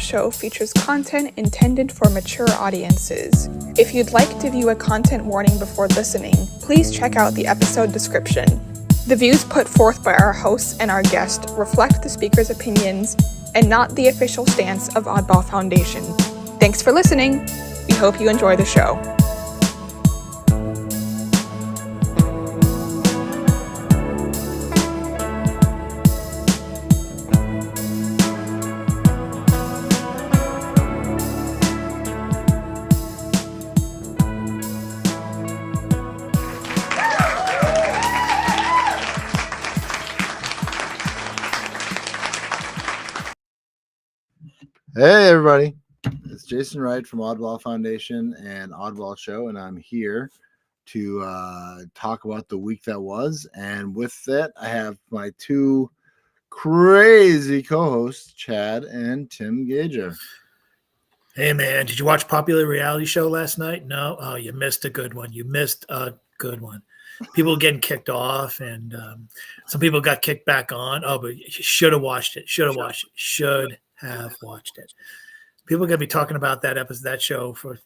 Show features content intended for mature audiences. If you'd like to view a content warning before listening, please check out the episode description. The views put forth by our hosts and our guest reflect the speaker's opinions and not the official stance of Oddball Foundation. Thanks for listening. We hope you enjoy the show. Hey everybody, it's Jason Wright from Oddball Foundation and Oddball Show, and I'm here to talk about the week that was. And with that, I have my two crazy co-hosts, Chad and Tim Gager. Hey man, did you watch Popular Reality Show last night? No? Oh, you missed a good one. People getting kicked off, and some people got kicked back on. Oh, but you should have watched it. Should have watched it. People are gonna be talking about that episode, that show for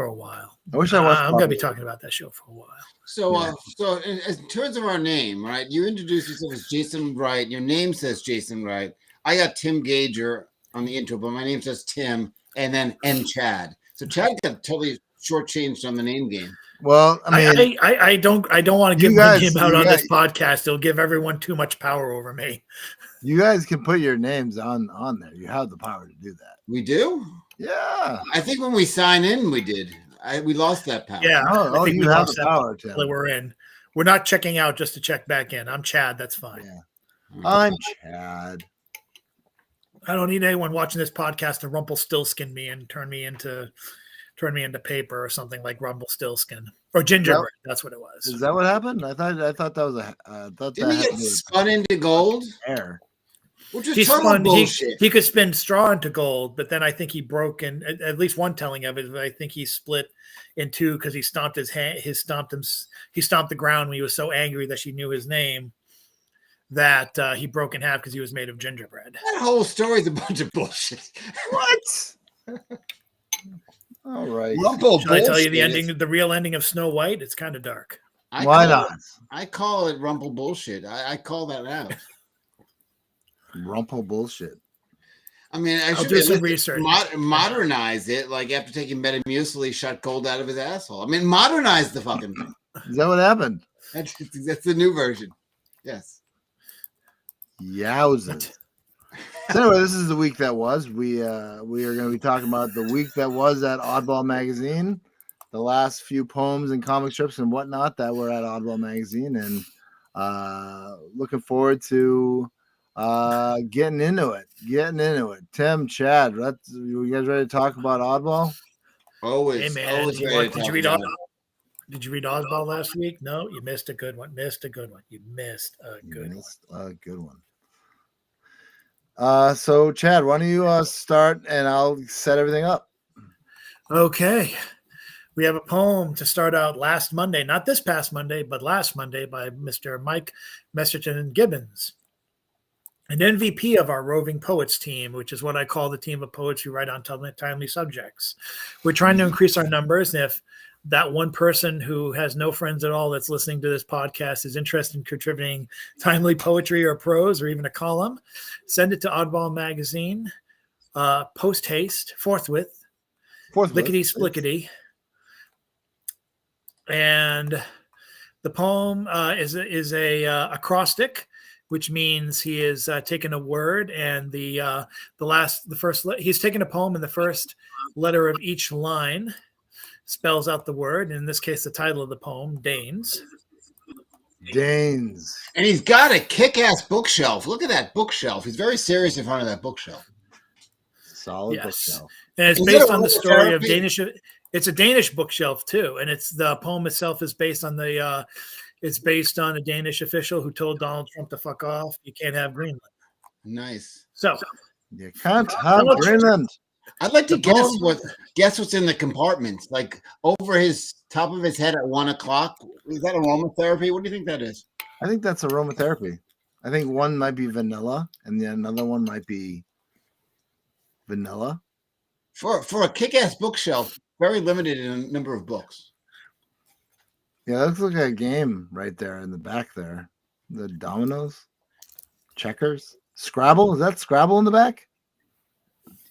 a while. I wish I watched. I'm gonna be talking about that show for a while. So, in terms of our name, right? You introduced yourself as Jason Wright. Your name says Jason Wright. I got Tim Gager on the intro, but my name says Tim, and then Chad. So Chad got totally shortchanged on the name game. Well, I mean, I don't want to give my name out on this podcast. It'll give everyone too much power over me. You guys can put your names on there. You have the power to do that. We do? Yeah. I think when we sign in, we did. We lost that power. Yeah. I think we have lost the that power, Tim. We're in. We're not checking out just to check back in. I'm Chad. That's fine. Yeah. I'm Chad. I don't need anyone watching this podcast to Rumpelstiltskin me and turn me into paper or something like Rumpelstiltskin or gingerbread. That's what it was. Is that what happened? I thought that was Didn't he get spun into gold? Air. Which is total bullshit. He could spin straw into gold, but then I think he broke in at least one telling of it. But I think he split in two because he stomped his hand. He stomped the ground when he was so angry that she knew his name. That he broke in half because he was made of gingerbread. That whole story is a bunch of bullshit. What? All right. Should I tell you the ending, the real ending of Snow White? It's kind of dark. Why not? I call it Rumple bullshit. I call that out. Rumple bullshit. I mean, I should do some research. Modernize it, like after taking Metamucil, he shot gold out of his asshole. I mean, modernize the fucking thing. Is that what happened? That's the new version. Yes. Yowzers. So anyway, this is the week that was. We are going to be talking about the week that was at Oddball Magazine, the last few poems and comic strips and whatnot that were at Oddball Magazine, and looking forward to getting into it. Tim, Chad, you guys ready to talk about Oddball? Always. Hey man, always did you read Oddball? Did you read Oddball last week? No, you missed a good one. You missed a good one. So Chad, why don't you start and I'll set everything up. Okay. We have a poem to start out last Monday, not this past Monday, but last Monday by Mr. Mike Messerton Gibbons, an MVP of our roving poets team, which is what I call the team of poets who write on timely subjects. We're trying to increase our numbers. And if that one person who has no friends at all that's listening to this podcast is interested in contributing timely poetry or prose or even a column, send it to Oddball Magazine, post haste, forthwith, lickety splickety. And the poem is a acrostic, which means he is taking a word and he's taken a poem and the first letter of each line spells out the word. In this case, the title of the poem, Danes. And he's got a kick-ass bookshelf. Look at that bookshelf. He's very serious in front of that bookshelf. Solid bookshelf. And it's based on the story of Danish. It's a Danish bookshelf too, and it's the poem itself is based on the. It's based on a Danish official who told Donald Trump to fuck off. You can't have Greenland. Nice. So you can't have Greenland. I'd like to guess what's in the compartments, like over his top of his head at 1 o'clock. Is that aromatherapy? What do you think that is? I think that's aromatherapy. I think one might be vanilla, and then another one might be vanilla. For a kick-ass bookshelf, very limited in a number of books. Yeah, that looks like a game right there in the back there. The dominoes, checkers, Scrabble. Is that Scrabble in the back?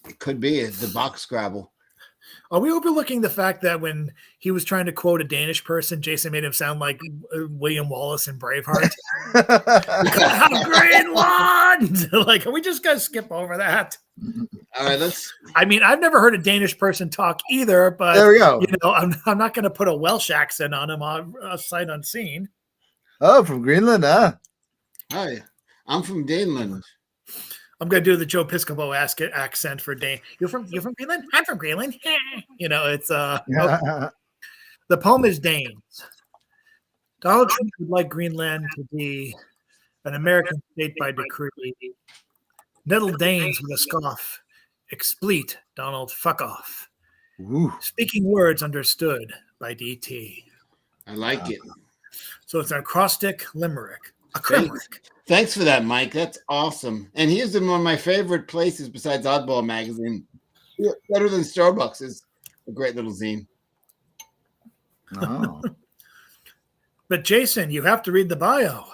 It could be the box Scrabble. Are we overlooking the fact that when he was trying to quote a Danish person, Jason made him sound like William Wallace in Braveheart? Have Greenland! Like, are we just gonna skip over that? All right, let's. I mean, I've never heard a Danish person talk either, but There we go. you know, I'm not going to put a Welsh accent on him on sight unseen. Oh, from Greenland, huh? Hi, I'm from Daneland. I'm going to do the Joe Piscopo accent for Dane. You're from Greenland? I'm from Greenland. You know, it's okay. The poem is Danes. Donald Trump would like Greenland to be an American state by decree. Nettle Danes with a scoff. Expleet, Donald, fuck off. Ooh. Speaking words understood by DT. I like it. So it's an acrostic limerick. A limerick. Thanks for that, Mike. That's awesome. And he is in one of my favorite places besides Oddball Magazine. Yeah, better than Starbucks is a great little zine. Oh. But Jason, you have to read the bio.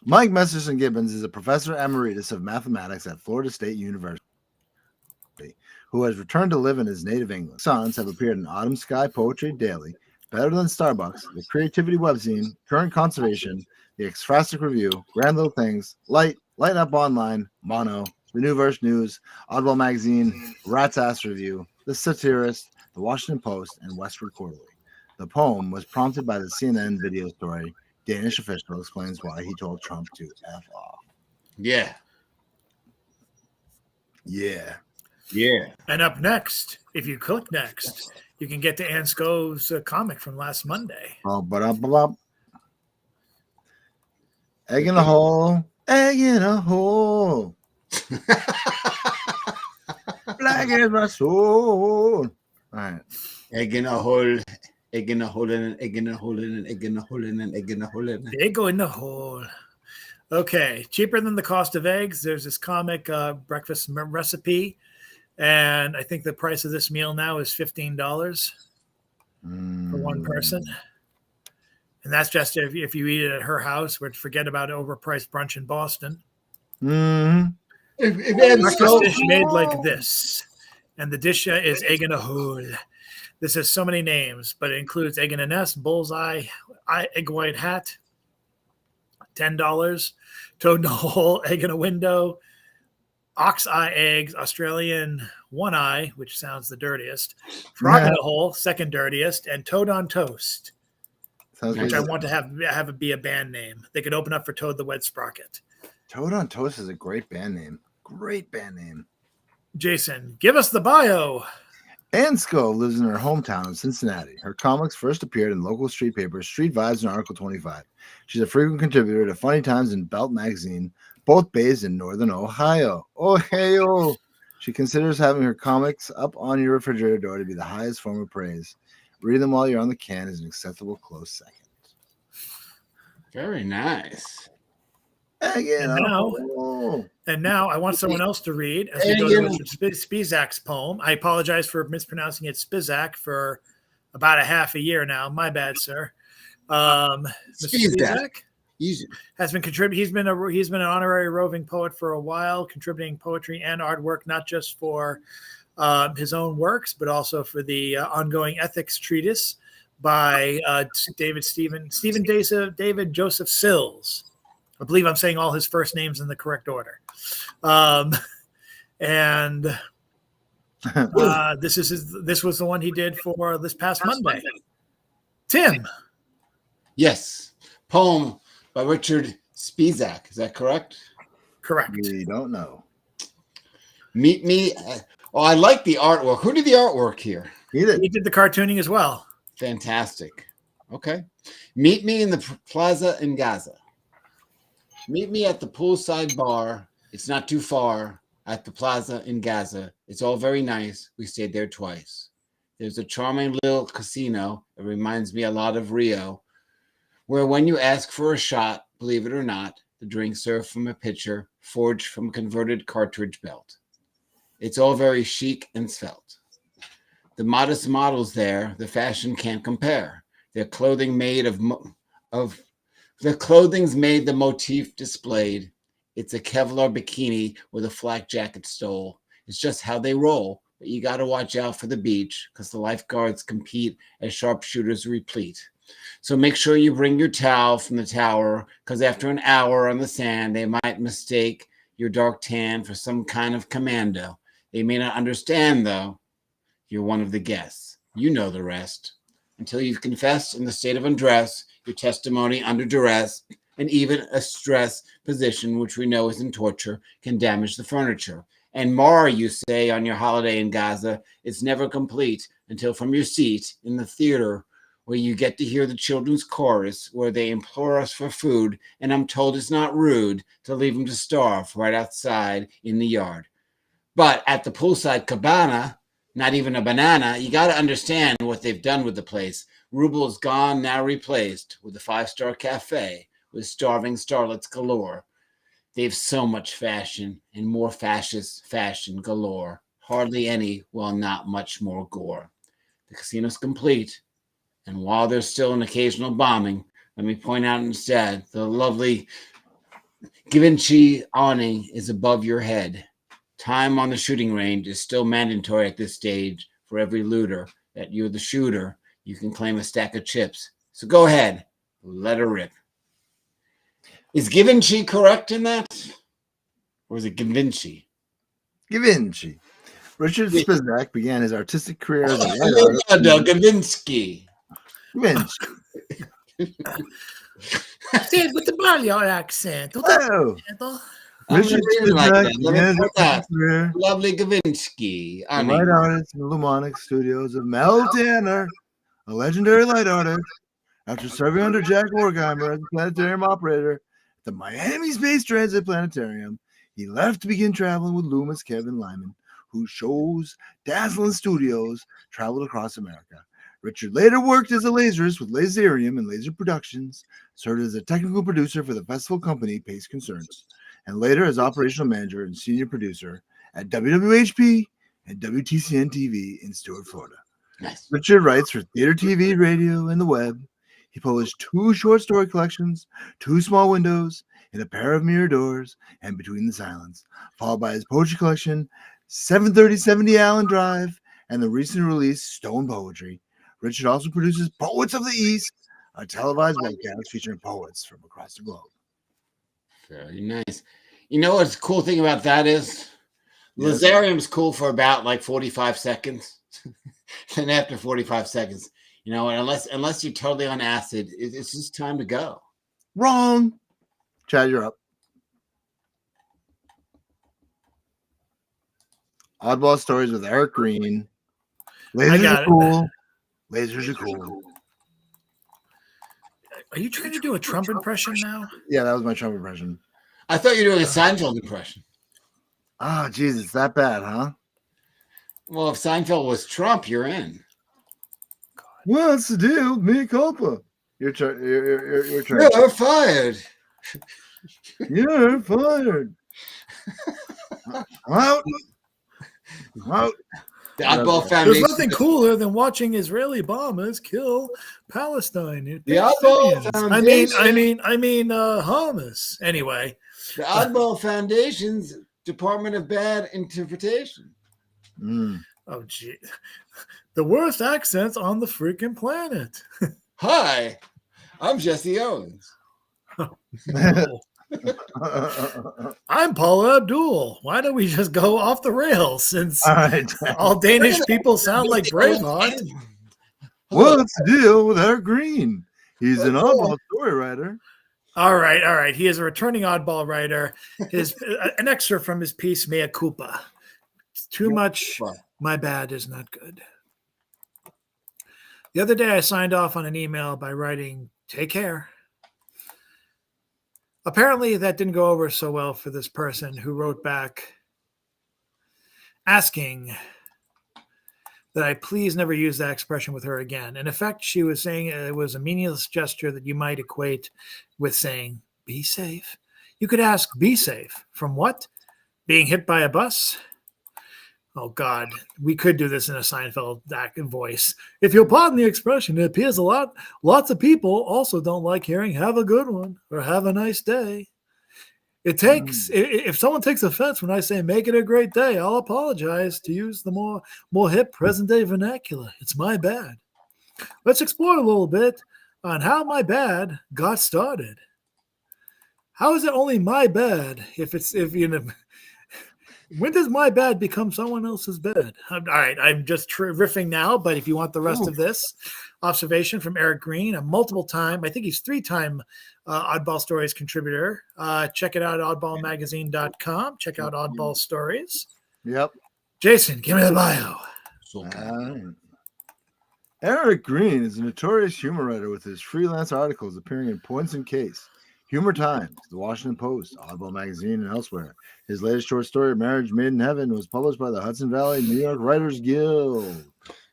Mike Messerson Gibbons is a professor emeritus of mathematics at Florida State University, who has returned to live in his native England. Sons have appeared in Autumn Sky Poetry Daily, Better Than Starbucks, The Creativity Webzine, Current Conservation, The Ekphrastic Review, Grand Little Things, Light Up Online, Mono, The New Verse News, Oddball Magazine, Rat's Ass Review, The Satirist, The Washington Post, and Westward Quarterly. The poem was prompted by the CNN video story. Danish official explains why he told Trump to F off. Yeah. Yeah. Yeah. And up next, if you click next, you can get to Ann Scove's comic from last Monday. Oh, but egg in a hole, egg in a hole. Black is my soul. All right. Egg in a hole. Egg in a hole and an egg in a hole and an egg in a hole and an egg in a hole and They go in the hole. Okay, cheaper than the cost of eggs. There's this comic breakfast recipe, and I think the price of this meal now is $15 for one person. And that's just if you eat it at her house. Forget about overpriced brunch in Boston. Breakfast dish made like this, and the dish is egg in a hole. This has so many names, but it includes egg in a nest, bullseye, egg white hat, $10, toad in a hole, egg in a window, ox eye eggs, Australian one eye, which sounds the dirtiest, frog in a hole, second dirtiest, and toad on toast, which I want to have it be a band name. They could open up for Toad the Wet Sprocket. Toad on Toast is a great band name. Great band name. Jason, give us the bio. Ann Scove lives in her hometown of Cincinnati. Her comics first appeared in local street papers, Street Vibes, and Article 25. She's a frequent contributor to Funny Times and Belt Magazine, both based in Northern Ohio. Ohio! She considers having her comics up on your refrigerator door to be the highest form of praise. Reading them while you're on the can is an acceptable close second. Very nice. And now I want someone else to read as we go to Richard Spizak's poem. I apologize for mispronouncing it Spizak for about a half a year now. My bad, sir. Mr. Spizak has been contributing. He's been an honorary roving poet for a while, contributing poetry and artwork, not just for his own works, but also for the ongoing ethics treatise by David Joseph Sills. I believe I'm saying all his first names in the correct order. This was the one he did for this past Monday. Tim. Yes. Poem by Richard Spizak. Is that correct? Correct. We don't know. Meet me. I like the artwork. Who did the artwork here? He did. He did the cartooning as well. Fantastic. Okay. Meet me in the plaza in Gaza. Meet me at the poolside bar. It's not too far at the plaza in Gaza. It's all very nice. We stayed there twice. There's a charming little casino. It reminds me a lot of Rio, where when you ask for a shot, believe it or not, the drinks served from a pitcher forged from a converted cartridge belt. It's all very chic and svelte. The modest models there, the fashion can't compare. Their clothing made the clothing's made, the motif displayed. It's a Kevlar bikini with a flak jacket stole. It's just how they roll. But you got to watch out for the beach because the lifeguards compete as sharpshooters replete. So make sure you bring your towel from the tower because after an hour on the sand, they might mistake your dark tan for some kind of commando. They may not understand, though. You're one of the guests. You know the rest. Until you've confessed in the state of undress, your testimony under duress, and even a stress position, which we know is in torture, can damage the furniture. And mar, you say, on your holiday in Gaza, it's never complete until from your seat in the theater where you get to hear the children's chorus where they implore us for food, and I'm told it's not rude to leave them to starve right outside in the yard. But at the poolside cabana, not even a banana, you got to understand what they've done with the place. Ruble's gone, now replaced with a 5-star cafe with starving starlets galore. They've so much fashion and more fascist fashion galore. Hardly any, well, not much more gore. The casino's complete. And while there's still an occasional bombing, let me point out instead the lovely Givenchy awning is above your head. Time on the shooting range is still mandatory at this stage for every looter. That you're the shooter, you can claim a stack of chips. So go ahead, let her rip. Is Givenchy correct in that? Or is it Givenchy? Givenchy. Richard Spizak began his artistic career as a Leonardo Gavinsky. Givenchy. Say it with the Balliol accent. Oh, I'm Richard reading like Spizak that. began Let his me put that. artistic career Lovely Gavinsky. as a light artist in the Lumonic studios of Mel Tanner, a legendary light artist. After serving under Jack Horkheimer as a planetarium operator at the Miami Space Transit Planetarium, he left to begin traveling with Loomis Kevin Lyman, whose shows, dazzling studios, traveled across America. Richard later worked as a laserist with Laserium and Laser Productions, served as a technical producer for the festival company Pace Concerns, and later as operational manager and senior producer at WWHP and WTCN TV in Stuart, Florida. Nice. Richard writes for theater, TV, radio, and the web. He published 2 short story collections, 2 Small Windows, and A Pair of Mirror Doors, and Between the Silence, followed by his poetry collection, 73070 Allen Drive, and the recently released Stone Poetry. Richard also produces Poets of the East, a televised webcast featuring poets from across the globe. Very nice. You know what's the cool thing about that is? Yes. Laserium's cool for about like 45 seconds. And after 45 seconds, you know, unless you're totally on acid, it's just time to go. Wrong. Chad, you're up. Oddball Stories with Eric Green. Lasers got are it. cool. Lasers are cool. Are you trying to do a Trump impression now? Yeah, that was my Trump impression. I thought you were doing a Seinfeld impression. Ah, geez, it's that bad, huh? Well, if Seinfeld was Trump, you're in. What's the deal? Mea culpa. Your turn. Your turn. You're fired. You're fired. I'm out. I'm out. The Oddball There's Foundation. nothing cooler than watching Israeli bombers kill Palestine. The Oddball Palestinians. Foundation. I mean, hummus. Anyway, The Oddball Foundation's Department of Bad Interpretation. Mm. oh gee, the worst accents on the freaking planet. Hi, I'm Jesse Owens. No. I'm Paula Abdul. Why don't we just go off the rails since All right. all Danish people sound like Braveheart? What's the deal with Eric Green? He's an oddball story writer. All right. He is a returning oddball writer. An excerpt from his piece Mea Culpa. Too much. My bad is not good. The other day I signed off on an email by writing, "Take care." Apparently that didn't go over so well for this person who wrote back asking that I please never use that expression with her again. In effect, she was saying it was a meaningless gesture that you might equate with saying, "Be safe." You could ask, "Be safe." From what? Being hit by a bus? Oh God, we could do this in a Seinfeld voice. If you'll pardon the expression, it appears lots of people also don't like hearing "have a good one" or "have a nice day." It takes if someone takes offense when I say "make it a great day," I'll apologize to use the more hip present day vernacular. It's my bad. Let's explore a little bit on how my bad got started. How is it only my bad if you know? When does my bad become someone else's bad? All right, I'm just riffing now, but if you want the rest of this observation from Eric Green, a multiple-time, I think he's 3-time Oddball Stories contributor. Check it out at oddballmagazine.com. Check out Oddball Stories. Yep. Jason, give me the bio. Eric Green is a notorious humor writer with his freelance articles appearing in Points and Case, Humor Times, The Washington Post, Oddball Magazine, and elsewhere. His latest short story, Marriage Made in Heaven, was published by the Hudson Valley New York Writers Guild.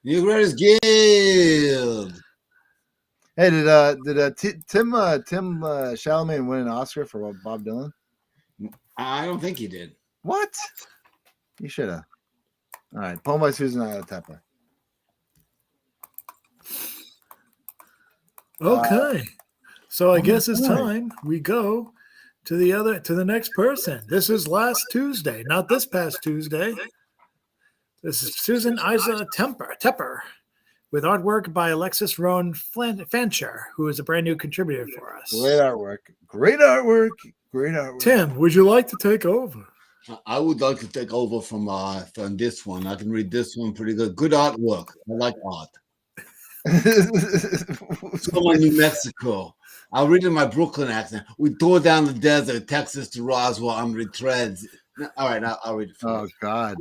New York Writers Guild. Hey, did Tim Chalamet win an Oscar for Bob Dylan? I don't think he did. What? You should have. All right, poem by Susan Ayatepa. Okay. So I guess it's time we go to the next person. This is last Tuesday, not this past Tuesday. This is Susan Isa Tepper with artwork by Alexis Roan Fancher, who is a brand new contributor for us. Great artwork. Great artwork. Great artwork. Tim, would you like to take over? I would like to take over from this one. I can read this one pretty good. Good artwork. I like art. Let's go to New Mexico. I'll read it in my Brooklyn accent. We tore down the desert, Texas to Roswell on retreads. All right, I'll read it. Oh, God.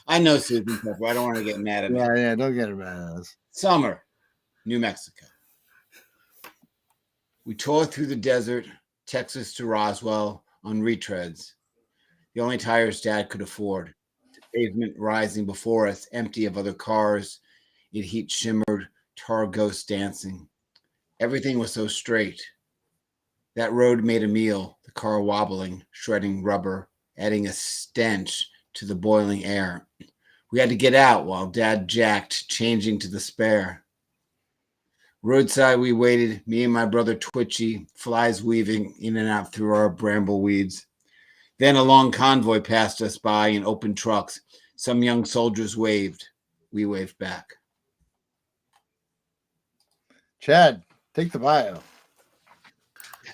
I know Susan Pepper. I don't want to get mad at her. Yeah, don't get mad at us. Summer, New Mexico. We tore through the desert, Texas to Roswell on retreads. The only tires Dad could afford. The pavement rising before us, empty of other cars. It heat shimmered, tar ghosts dancing. Everything was so straight. That road made a meal, the car wobbling, shredding rubber, adding a stench to the boiling air. We had to get out while Dad jacked, changing to the spare. Roadside we waited, me and my brother Twitchy, flies weaving in and out through our bramble weeds. Then a long convoy passed us by in open trucks. Some young soldiers waved. We waved back. Chad, take the bio.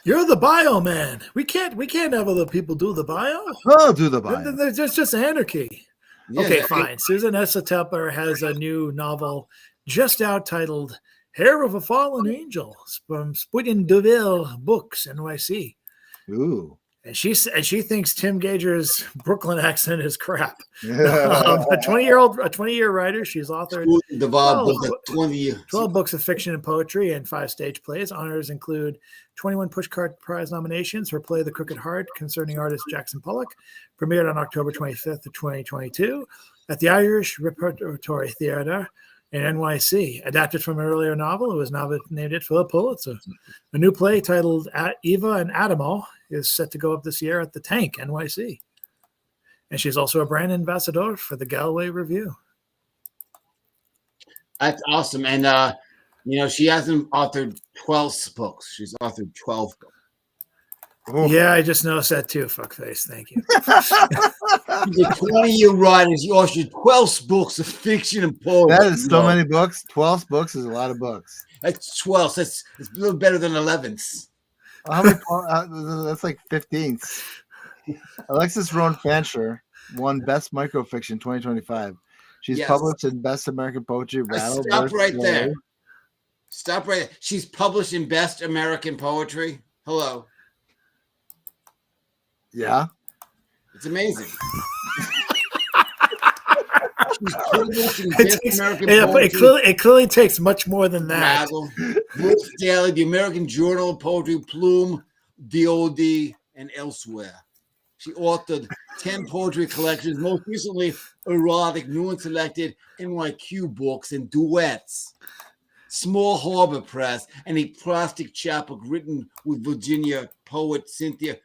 You're the bio man. We can't have other people do the bio. I'll do the bio. There's just anarchy. Yeah, okay, fine. Susan Issa Tepper has a new novel just out titled Hair of a Fallen Angel from Spuyten Duyvil Books, NYC. Ooh. And she thinks Tim Gager's Brooklyn accent is crap. A 20-year writer. She's authored 12 books of fiction and poetry and 5 stage plays. Honors include 21 Pushcart Prize nominations. Her play The Crooked Heart concerning artist Jackson Pollock premiered on October 25th of 2022 at the Irish Repertory Theatre in NYC. Adapted from an earlier novel, it was nominated for a Pulitzer. A new play titled Eva and Adamo is set to go up this year at the Tank, NYC. And she's also a brand ambassador for the Galway Review. That's awesome. And, she hasn't authored 12 books. She's authored 12 books. Oh. Yeah, I just noticed that too, fuckface. Thank you. She's a 20-year writer. She authored 12 books of fiction and poetry. That is so many books. 12 books is a lot of books. That's 12. It's a little better than 11s. How many? That's like 15ths. Alexis Roan Fancher won Best Microfiction 2025. She's published in Best American Poetry. Stop right there. Stop right there. She's published in Best American Poetry. Hello. Yeah. It's amazing. It clearly takes much more than that. Books Daily, the American Journal of Poetry, Plume, DOD, and elsewhere. She authored 10 poetry collections, most recently erotic, new and selected NYQ books and duets. Small Harbor Press, and a plastic chapbook written with Virginia poet Cynthia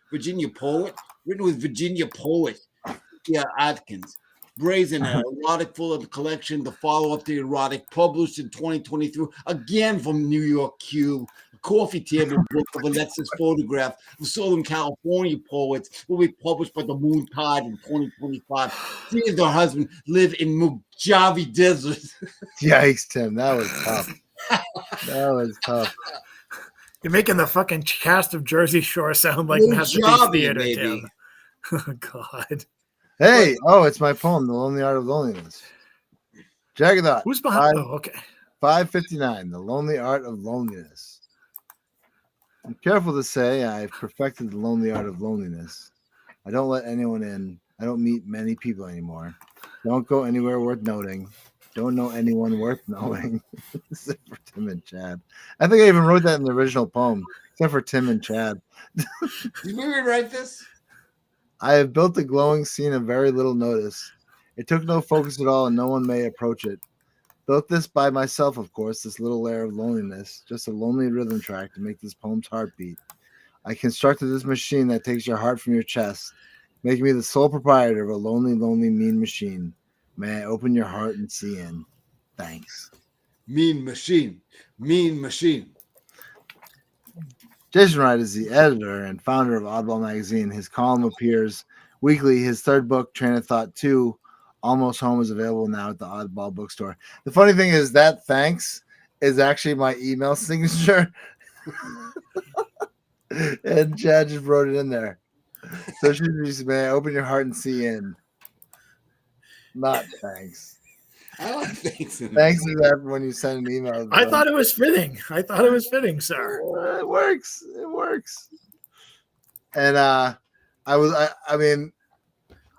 Atkins. Brazen, an erotic full of the collection, the follow-up to Erotic, published in 2023, again from New York Cube. A coffee table book of Alexis photograph of Southern California poets will be published by the Moon Tide in 2025. She and her husband live in Mojave Desert. Yikes, Tim. That was tough. That was tough. You're making the fucking cast of Jersey Shore sound like Masterpiece Mojave, Theater, baby. Tim. Oh, God. Hey, it's my poem, The Lonely Art of Loneliness. Jagadot. Who's behind? Oh, okay. 559, The Lonely Art of Loneliness. I'm careful to say I've perfected the lonely art of loneliness. I don't let anyone in. I don't meet many people anymore. Don't go anywhere worth noting. Don't know anyone worth knowing. Except for Tim and Chad. I think I even wrote that in the original poem, except for Tim and Chad. Did we rewrite this? I have built a glowing scene of very little notice. It took no focus at all, and no one may approach it. Built this by myself, of course, this little layer of loneliness, just a lonely rhythm track to make this poem's heartbeat. I constructed this machine that takes your heart from your chest, making me the sole proprietor of a lonely, lonely, mean machine. May I open your heart and see in. Thanks. Mean machine. Mean machine. Jason Wright is the editor and founder of Oddball Magazine. His column appears weekly. His third book, Train of Thought 2, Almost Home, is available now at the Oddball bookstore. The funny thing is that thanks is actually my email signature. And Chad just wrote it in there. So she just, may I open your heart and see in. Not thanks. I like thanks. Thanks is that when you send an email. I thought it was fitting. Sir. It works. It works. And I mean,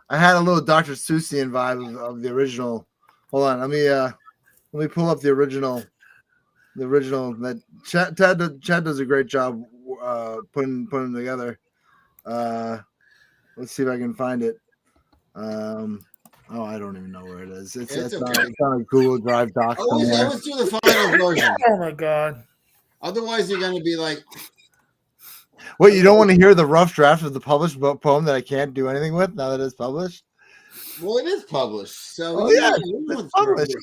I had a little Dr. Seussian vibe of the original. Hold on, let me pull up the original. The original that Chad does a great job putting them together. Let's see if I can find it. I don't even know where it is. It's on a Google Drive doc somewhere. Always do the final version. Oh my God. Otherwise, you're going to be like, Wait, you don't want to hear the rough draft of the published poem that I can't do anything with now that it's published? well, it is published. So It's published.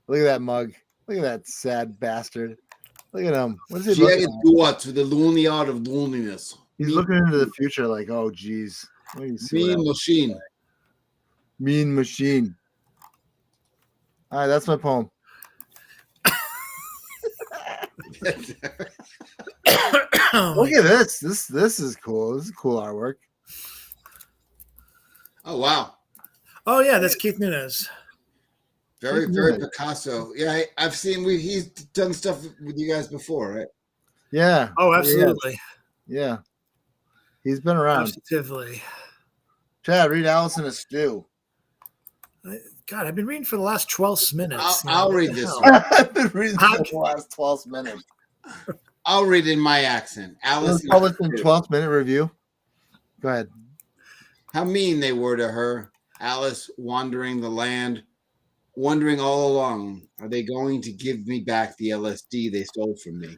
Look at that mug. Look at that sad bastard. Look at him. What is he looking at? Jagged to the lonely art of loneliness. He's looking into the future like, oh, geez. Mean machine. Mean machine. All right, that's my poem. Look at this. This is cool. This is cool artwork. Oh, wow. Oh yeah, that's Keith Nunez. Very, very Picasso. Yeah, I've seen he's done stuff with you guys before, right? Yeah. Oh, absolutely. Yeah. He's been around. Positively. Chad, read Allison a Stew. God, I've been reading for the last 12 minutes. I'll read this one. I've been reading for the last 12 minutes. I'll read in my accent. Alice, published in 12-minute review. Go ahead. How mean they were to her. Alice wandering the land, wondering all along, are they going to give me back the LSD they stole from me?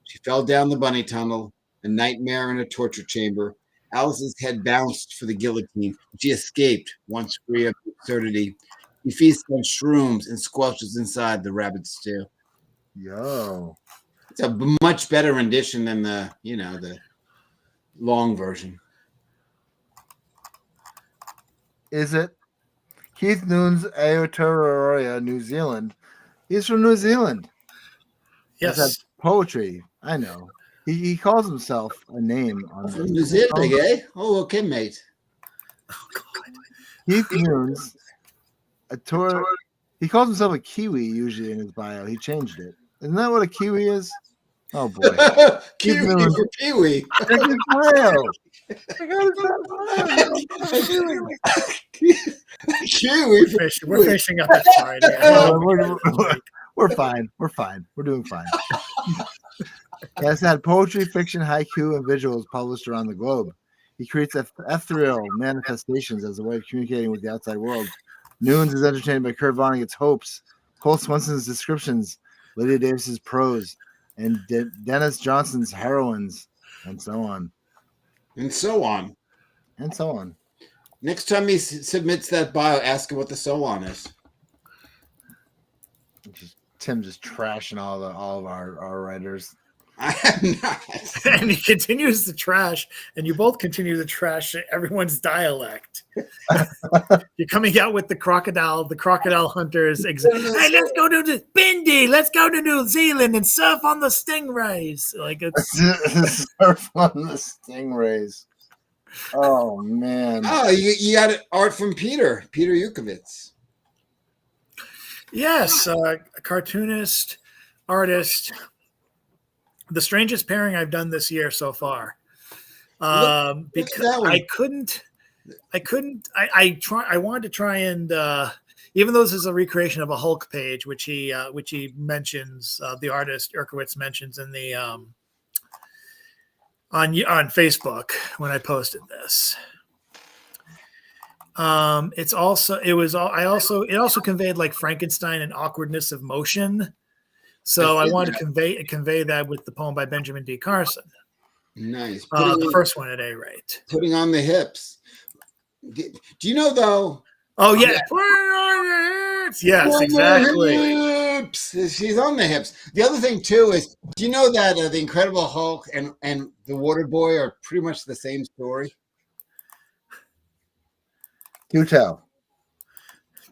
She fell down the bunny tunnel, a nightmare in a torture chamber. Alice's head bounced for the guillotine. She escaped, once free of absurdity. He feasts on shrooms and squelches inside the rabbit stew. Yo. It's a much better rendition than the long version. Is it? Keith Noon's Aotearoa, New Zealand. He's from New Zealand. Yes. That's poetry. I know. He calls himself a name on From New Zealand, eh? Oh, okay, mate. Keith Noon's he calls himself a Kiwi usually in his bio. He changed it. Isn't that what a Kiwi is? Oh boy. Kiwi for Kiwi. That's his bio. I got Kiwi. We're finishing up. Sorry. We're fine. We're fine. We're doing fine. Has had poetry, fiction, haiku, and visuals published around the globe. He creates ethereal manifestations as a way of communicating with the outside world. Noons is entertained by Kurt Vonnegut's hopes, Cole Swenson's descriptions, Lydia Davis's prose, and Dennis Johnson's heroines, and so on. And so on. And so on. Next time he submits that bio, ask him what the so on is. Tim just trashing all of our writers. I am not. And he continues to trash, and you both continue to trash everyone's dialect. You're coming out with the crocodile hunters. Hey, let's go to the Bindi. Let's go to New Zealand and surf on the stingrays. Like it's surf on the stingrays. Oh man! Oh, you got art from Peter Yukovitz. Yes, a cartoonist, artist. The strangest pairing I've done this year so far. Because I wanted to try and even though this is a recreation of a Hulk page, which he mentions, the artist Urkowitz mentions in the on Facebook when I posted this. It also conveyed like Frankenstein and awkwardness of motion. So I wanted to convey that with the poem by Benjamin D. Carson. Nice. The first one at any rate. Putting on the hips. Do you know though? Oh yeah. Put on the hips. Yes, exactly. Hips. She's on the hips. The other thing too is, do you know that the Incredible Hulk and the Water Boy are pretty much the same story? Do tell.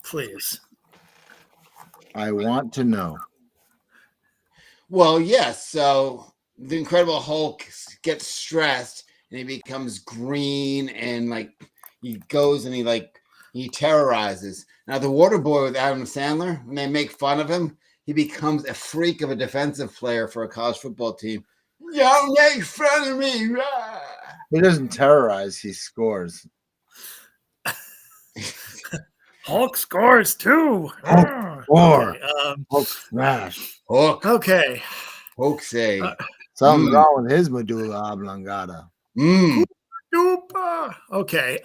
Please. I want to know. Well, yes. So the Incredible Hulk gets stressed and he becomes green and like he goes and he terrorizes. Now the Water Boy with Adam Sandler, when they make fun of him, he becomes a freak of a defensive player for a college football team. Don't make fun of me. He doesn't terrorize, he scores. Hulk scores too. Hulk Hulk smash. Hulk. Okay. Hulk say. Something's wrong with his medulla oblongata. Okay.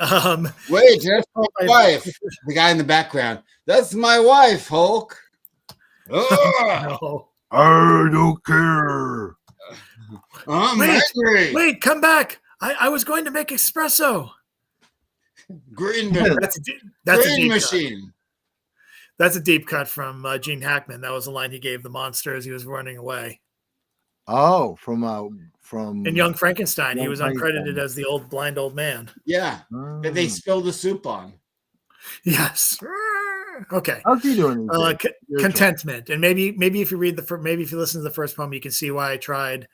Wait, that's my wife. The guy in the background. That's my wife, Hulk. No. I don't care. I'm angry. Wait, come back. I was going to make espresso. Green That's a deep machine. Cut. That's a deep cut from Gene Hackman. That was the line he gave the monster as he was running away. Oh, from in Young Frankenstein, he was uncredited as the blind old man. Yeah, that they spilled the soup on. Yes. Okay. How's he doing? Contentment, and maybe if you listen to the first poem, you can see why I tried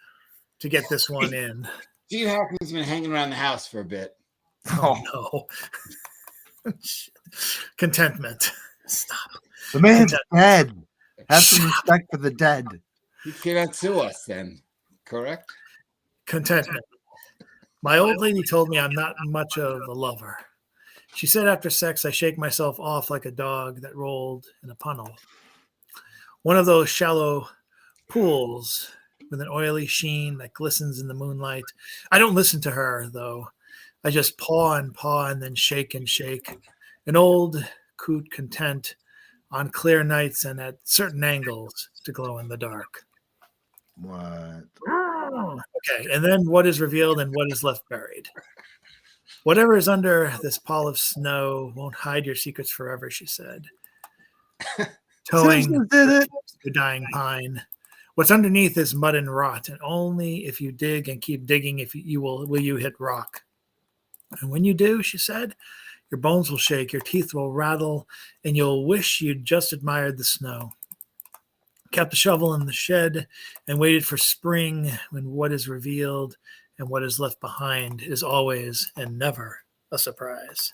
to get this one in. Gene Hackman's been hanging around the house for a bit. Oh no. Contentment. Stop. The man's dead. Have some respect for the dead. He cannot sue us then, correct? Contentment. My old lady told me I'm not much of a lover. She said after sex I shake myself off like a dog that rolled in a puddle. One of those shallow pools with an oily sheen that glistens in the moonlight. I don't listen to her, though. I just paw and then shake and shake. An old coot content on clear nights and at certain angles to glow in the dark. What? Okay, and then what is revealed and what is left buried. Whatever is under this pall of snow won't hide your secrets forever, she said. Towing the dying pine. What's underneath is mud and rot, and only if you dig and keep digging will you hit rock. And when you do, she said, your bones will shake, your teeth will rattle, and you'll wish you'd just admired the snow. Kept the shovel in the shed and waited for spring when what is revealed and what is left behind is always and never a surprise.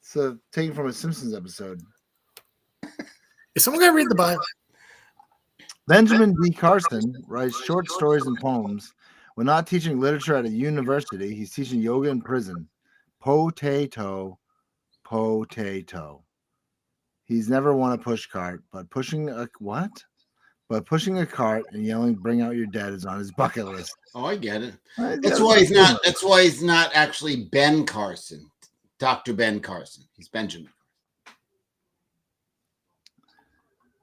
So, taken from a Simpsons episode. Is someone going to read the Bible? Benjamin D. Carson writes short stories and poems. When not teaching literature at a university, he's teaching yoga in prison. Potato. He's never won a push cart, but pushing a what? But pushing a cart and yelling, "Bring out your dead" is on his bucket list. Oh, I get it. That's why he's not. That's why he's not actually Ben Carson, Dr. Ben Carson. He's Benjamin.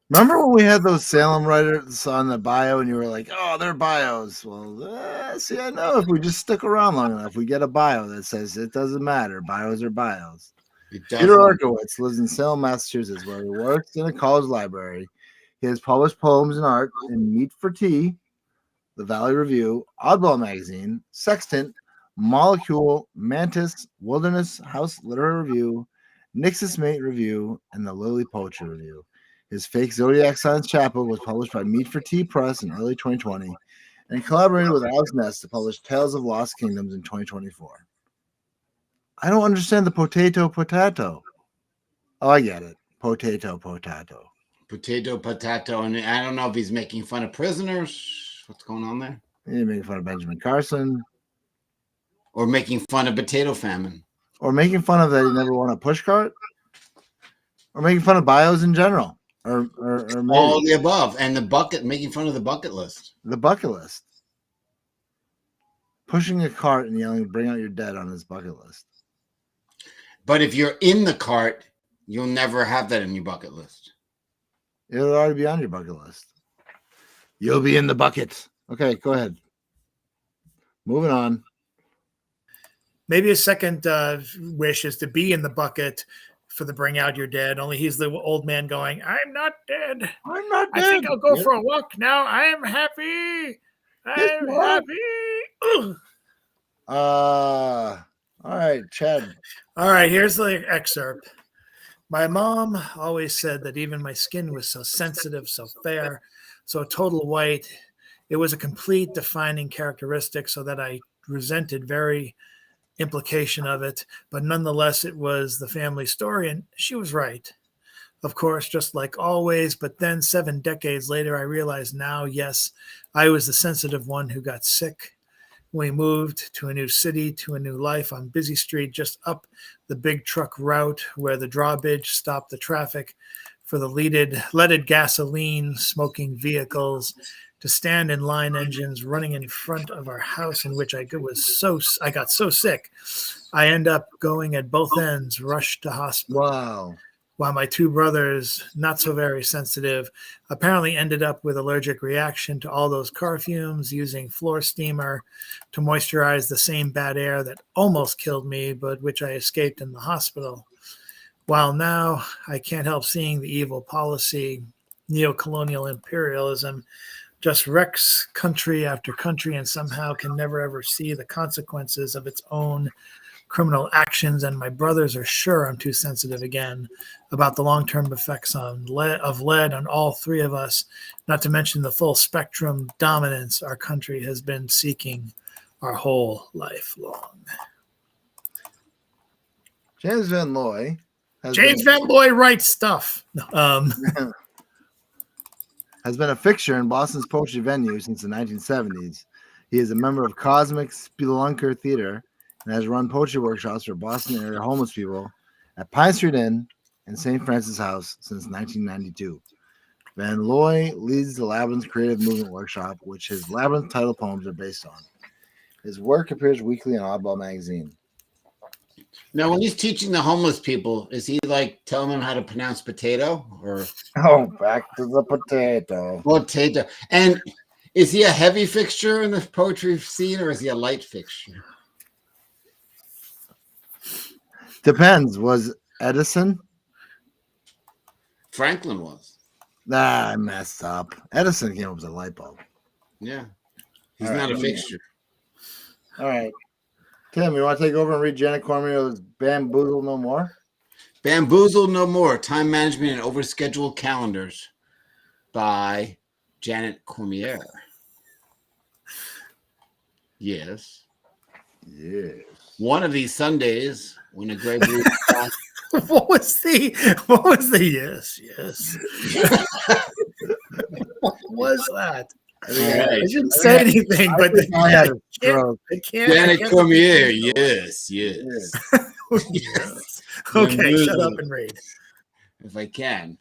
Remember when we had those Salem writers on the bio and you were like, oh, they're bios. Well, see, I know if we just stick around long enough, we get a bio that says it doesn't matter. Bios are bios. Peter Arkowitz lives in Salem, Massachusetts, where he works in a college library. He has published poems and art in Meat for Tea, The Valley Review, Oddball Magazine, Sextant, Molecule, Mantis, Wilderness House Literary Review, Nixus Mate Review, and the Lily Poetry Review. His fake Zodiac Signs chapbook was published by Meat for Tea Press in early 2020 and collaborated with Alex Ness to publish Tales of Lost Kingdoms in 2024. I don't understand the potato. Oh, I get it. Potato. Potato. And I don't know if he's making fun of prisoners. What's going on there? He's making fun of Benjamin Carson. Or making fun of potato famine. Or making fun of that he never won a pushcart. Or making fun of bios in general. Or all the above. And the bucket, making fun of the bucket list. The bucket list. Pushing a cart and yelling, bring out your dead on his bucket list. But if you're in the cart, you'll never have that in your bucket list. It'll already be on your bucket list. You'll be in the bucket. Okay, go ahead. Moving on. Maybe a second wish is to be in the bucket for the bring out your dead. Only he's the old man going, I'm not dead. I'm not dead. I think I'll go for a walk now. I am happy. I'm happy. All right, Chad. All right, here's the excerpt. My mom always said that even my skin was so sensitive, so fair, so total white. It was a complete defining characteristic, so that I resented very implication of it. But nonetheless, it was the family story, and she was right. Of course, just like always. But then 7 decades later, I realized now, yes, I was the sensitive one who got sick. We moved to a new city, to a new life on Busy Street, just up the big truck route where the drawbridge stopped the traffic for the leaded gasoline smoking vehicles to stand in line engines running in front of our house, in which I got so sick. I end up going at both ends, rushed to hospital. Wow. While my 2 brothers, not so very sensitive, apparently ended up with allergic reaction to all those car fumes, using floor steamer to moisturize the same bad air that almost killed me, but which I escaped in the hospital. While now I can't help seeing the evil policy, neocolonial imperialism, just wrecks country after country and somehow can never ever see the consequences of its own criminal actions. And my brothers are sure I'm too sensitive again about the long-term effects of lead on all 3 of us, not to mention the full spectrum dominance our country has been seeking our whole life long. James Van Looy. Van Looy writes stuff. Has been a fixture in Boston's poetry venue since the 1970s. He is a member of Cosmic Spelunker Theater and has run poetry workshops for Boston area homeless people at Pine Street Inn and St. Francis House since 1992. Van Looy leads the Labyrinth Creative Movement Workshop, which his Labyrinth title poems are based on. His work appears weekly in Oddball Magazine. Now, when he's teaching the homeless people, is he like telling them how to pronounce potato? Or back to the potato. Potato. And is he a heavy fixture in the poetry scene, or is he a light fixture? Depends. Was Edison? Franklin was. Nah, I messed up. Edison came up with a light bulb. Yeah. He's not a fixture. All right. Tim, you want to take over and read Janet Cormier's Bamboozle No More? Bamboozle No More, Time Management and Overscheduled Calendars by Janet Cormier. Yes. Yes. One of these Sundays when a gray blue sky... What was the yes? What was that? I didn't say anything, but I can't. Janet Cormier, yes. Okay, shut up and read. If I can.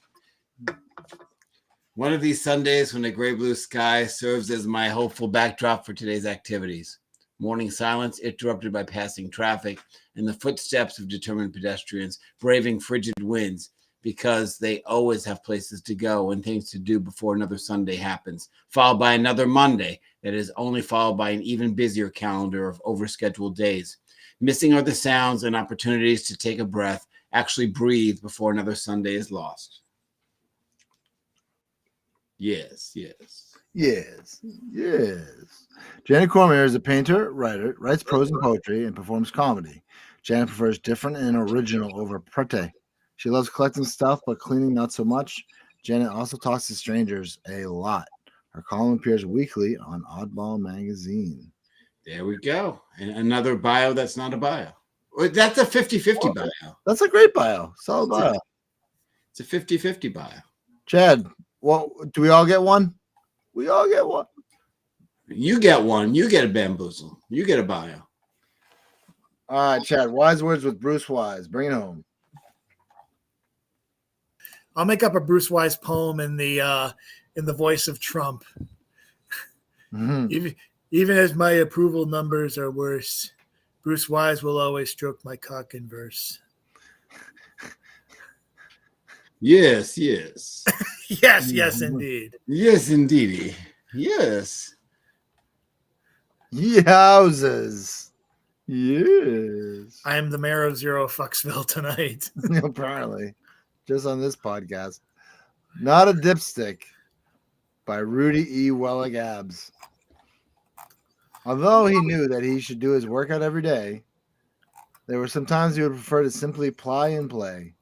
One of these Sundays when the gray blue sky serves as my hopeful backdrop for today's activities. Morning silence interrupted by passing traffic and the footsteps of determined pedestrians braving frigid winds, because they always have places to go and things to do before another Sunday happens, followed by another Monday that is only followed by an even busier calendar of overscheduled days. Missing are the sounds and opportunities to take a breath, actually breathe before another Sunday is lost. Yes. Yes. Janet Cormier is a painter, writer, writes prose and poetry, and performs comedy. Janet prefers different and original over pretty. She loves collecting stuff, but cleaning not so much. Janet also talks to strangers a lot. Her column appears weekly on Oddball Magazine. There we go. And another bio that's not a bio. That's a 50-50 bio. That's a great bio. Solid bio. It's a 50-50 bio. Chad, well, do we all get one? We all get one. You get one. You get a bamboozle. You get a bio. All right, Chad. Wise words with Bruce Wise. Bring it home. I'll make up a Bruce Wise poem in the voice of Trump. Mm-hmm. Even as my approval numbers are worse, Bruce Wise will always stroke my cock in verse. Yes. Yes, indeed. Yes, indeedy. Yes. Yowzers. Yes. I am the mayor of Zero Fucksville tonight. Apparently. Just on this podcast. Not a Dipstick by Rudy E. Wellig Abs. Although he knew that he should do his workout every day, there were some times he would prefer to simply ply and play.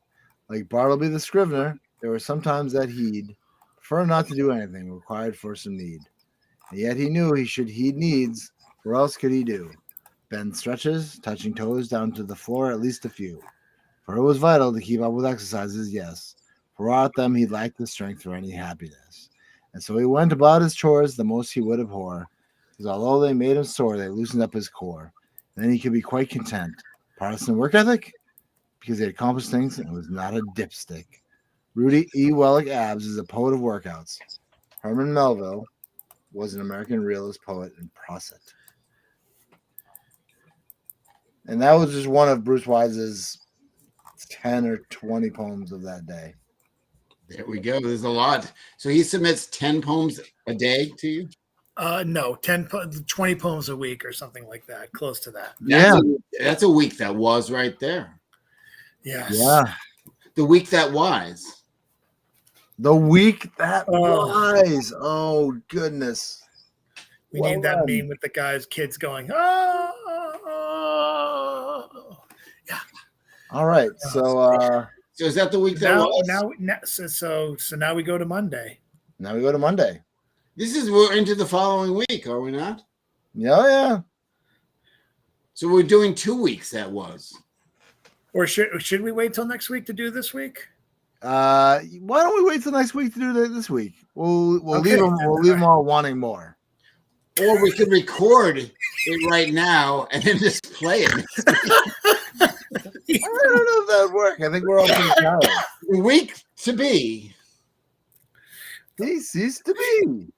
Like Bartleby the Scrivener, there were some times that he'd prefer not to do anything required for some need. And yet he knew he should heed needs, or else could he do? Bend stretches, touching toes down to the floor at least a few. For it was vital to keep up with exercises, yes. For without them he'd lack the strength for any happiness. And so he went about his chores the most he would abhor, because although they made him sore, they loosened up his core. And then he could be quite content. Protestant work ethic? Because he had accomplished things and was not a dipstick. Rudy E. Wellig Abs is a poet of workouts. Herman Melville was an American realist, poet, and prosit. And that was just one of Bruce Wise's 10 or 20 poems of that day. There we go. There's a lot. So he submits 10 poems a day to you? No, 20 poems a week or something like that, close to that. That's a week that was right there. Yes. Yeah. The week that was. The week that was. Oh, goodness. We need that meme with the guys, kids going, oh. Yeah. All right. So is that the week that was? So now we go to Monday. Now we go to Monday. We're into the following week, are we not? Yeah. So we're doing 2 weeks that was. Or should we wait till next week to do this week? Why don't we wait till next week to do that this week? We'll leave them all wanting more. Or we could record it right now and then just play it. I don't know if that would work. I think we're all pretty tired. The week to be. This is to be.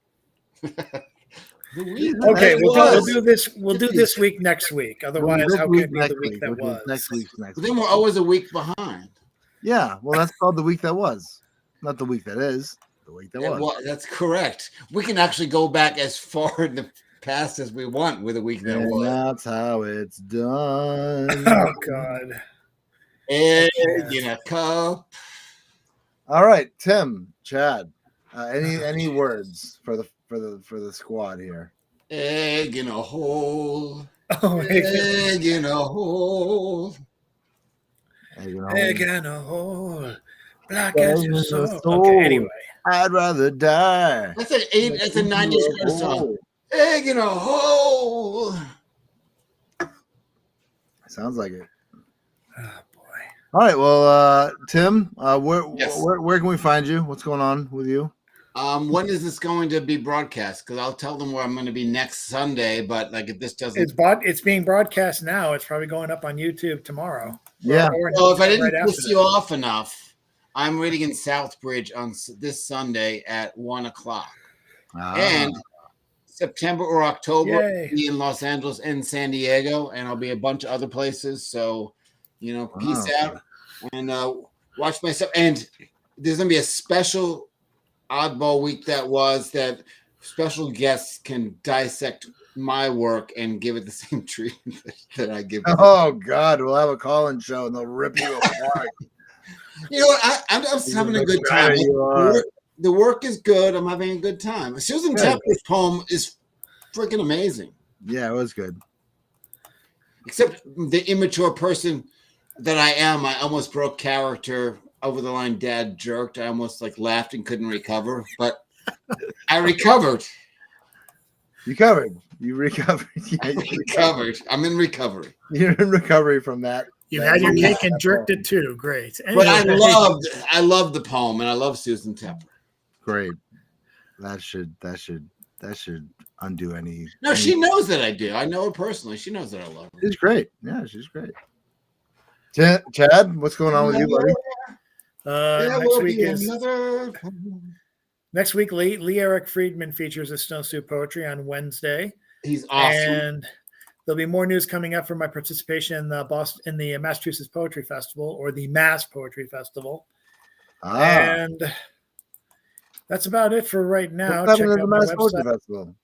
Okay, we'll do this. We'll do this week next week. Otherwise, how can it be the week that was? Next week. Then we're always a week behind. Yeah, well, that's called the week that was, not the week that is. The week that was. Well, that's correct. We can actually go back as far in the past as we want with a week that was. That's how it's done. Oh God. Egg in a cup. All right, Tim, Chad. Any words for the squad here? Egg in a hole. Oh, egg in a hole. Egg in a hole. Black as your soul. Okay, anyway. I'd rather die. That's a 90s song. Egg in a hole. Sounds like it. Oh boy. All right. Well, Tim, where can we find you? What's going on with you? When is this going to be broadcast? Because I'll tell them where I'm going to be next Sunday. But like, if this doesn't, it's being broadcast now. It's probably going up on YouTube tomorrow. Yeah. So if I didn't piss you off enough, I'm reading in Southbridge on this Sunday at 1:00. And September or October, I'll be in Los Angeles and San Diego, and I'll be a bunch of other places. So, peace out. And watch my stuff. And there's going to be a special Oddball week that special guests can dissect my work and give it the same treatment that I give. Oh God, we'll have a call-in show and they'll rip you apart. You know what? I'm just having a good time. The work is good. I'm having a good time. Susan Tepper's poem is freaking amazing. Yeah, it was good. Except the immature person that I am, I almost broke character. Over the line, dad jerked. I almost laughed and couldn't recover, but I recovered. You recovered. Yeah, I recovered. I'm in recovery. You're in recovery from that. You had your cake and jerked it too. Great. But I loved the poem, and I love Susan Tepper. Great. That should undo any. No, she knows that I do. I know her personally. She knows that I love her. She's great. Yeah, she's great. Chad, what's going on with you, buddy? Next week, Lee Eric Friedman features a Stone Soup Poetry on Wednesday. He's awesome. And there'll be more news coming up from my participation in the Massachusetts Poetry Festival, or the Mass Poetry Festival. And that's about it for right now. What's happening at the Mass Poetry Festival?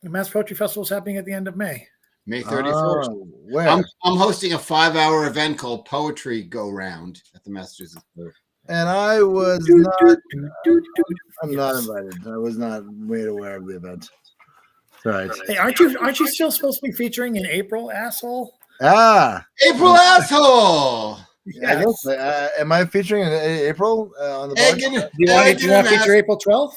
The Mass Poetry Festival is happening at the end of May. May 31st. Where? I'm hosting a 5-hour event called Poetry Go Round at the Massachusetts Poetry. And I was not. I'm not invited. I was not made aware of the event. Right. Hey, aren't you still supposed to be featuring in April, asshole? April asshole. Yes. I guess. Am I featuring in April on the blog? Do you want to feature April 12th?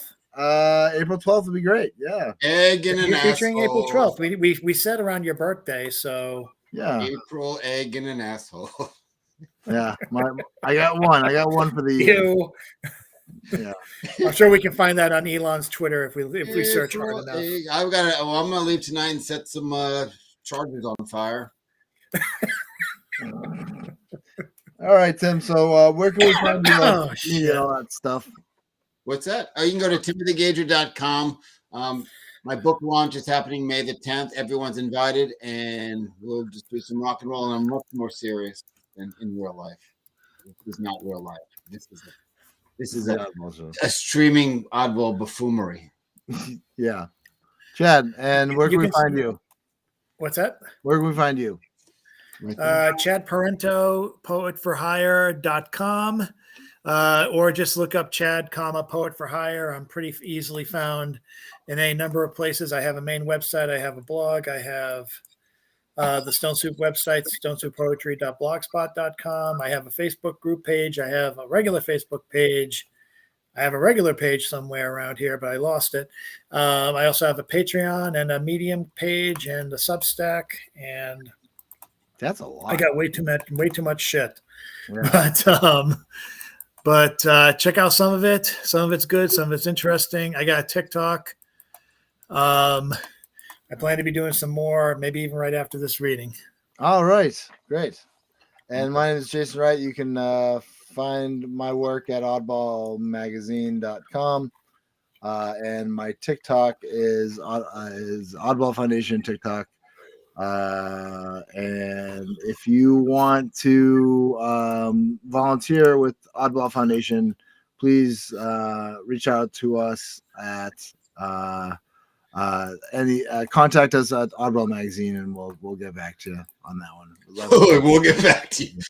April 12th would be great. Yeah. Egg and an You're featuring asshole. April 12th. We said around your birthday, so yeah. April egg and an asshole. Yeah. I got one for the you. Yeah. I'm sure we can find that on Elon's Twitter if we search hard enough. I'm gonna leave tonight and set some chargers on fire. All right, Tim. So where can we find you and all that stuff? What's that? You can go to timothygager.com. My book launch is happening May the 10th. Everyone's invited, and we'll just do some rock and roll. And I'm much more serious than in real life. This is not real life. This is a streaming oddball buffoonery. Yeah. Chad, and where can we find you? What's that? Where can we find you? Chad Parento, poetforhire.com. Or just look up Chad, Poet for Hire. I'm pretty easily found in a number of places. I have a main website. I have a blog. I have the Stone Soup website, stonesouppoetry.blogspot.com. I have a Facebook group page. I have a regular Facebook page. I have a regular page somewhere around here, but I lost it. I also have a Patreon and a Medium page and a Substack, and that's a lot. I got way too much shit. Yeah. But check out some of it. Some of it's good. Some of it's interesting. I got a TikTok. I plan to be doing some more, maybe even right after this reading. All right. Great. And my name is Jason Wright. You can find my work at oddballmagazine.com. And my TikTok is Oddball Foundation TikTok. And if you want to volunteer with Oddball Foundation, please reach out to us at contact us at Oddball Magazine, and we'll get back to you on that one. We'll get back to you.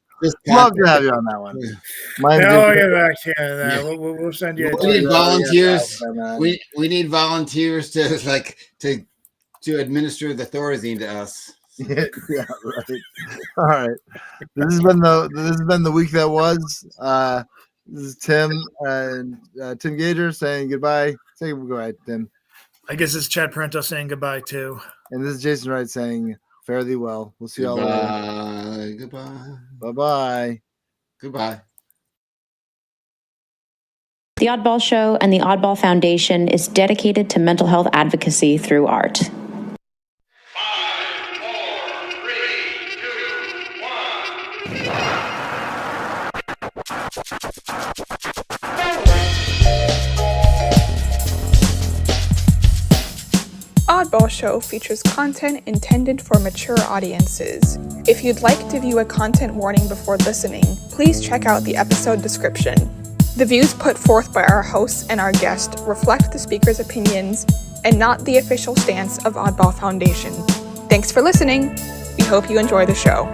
Love to have you on that one. We'll get back to you on that. We'll send you. We need volunteers. We need volunteers to administer the Thorazine to us. Yeah, right. All right. This has been the week that was. This is Tim and Tim Gager saying goodbye. Say goodbye, Tim. I guess it's Chad Parento saying goodbye too. And this is Jason Wright saying fare thee well. We'll see y'all later. Goodbye. Bye-bye. Goodbye. The Oddball Show and the Oddball Foundation is dedicated to mental health advocacy through art. 5, 4, 3, 2, 1. Oddball Show features content intended for mature audiences. If you'd like to view a content warning before listening, please check out the episode description. The views put forth by our hosts and our guest reflect the speaker's opinions and not the official stance of Oddball Foundation. Thanks for listening. We hope you enjoy the show.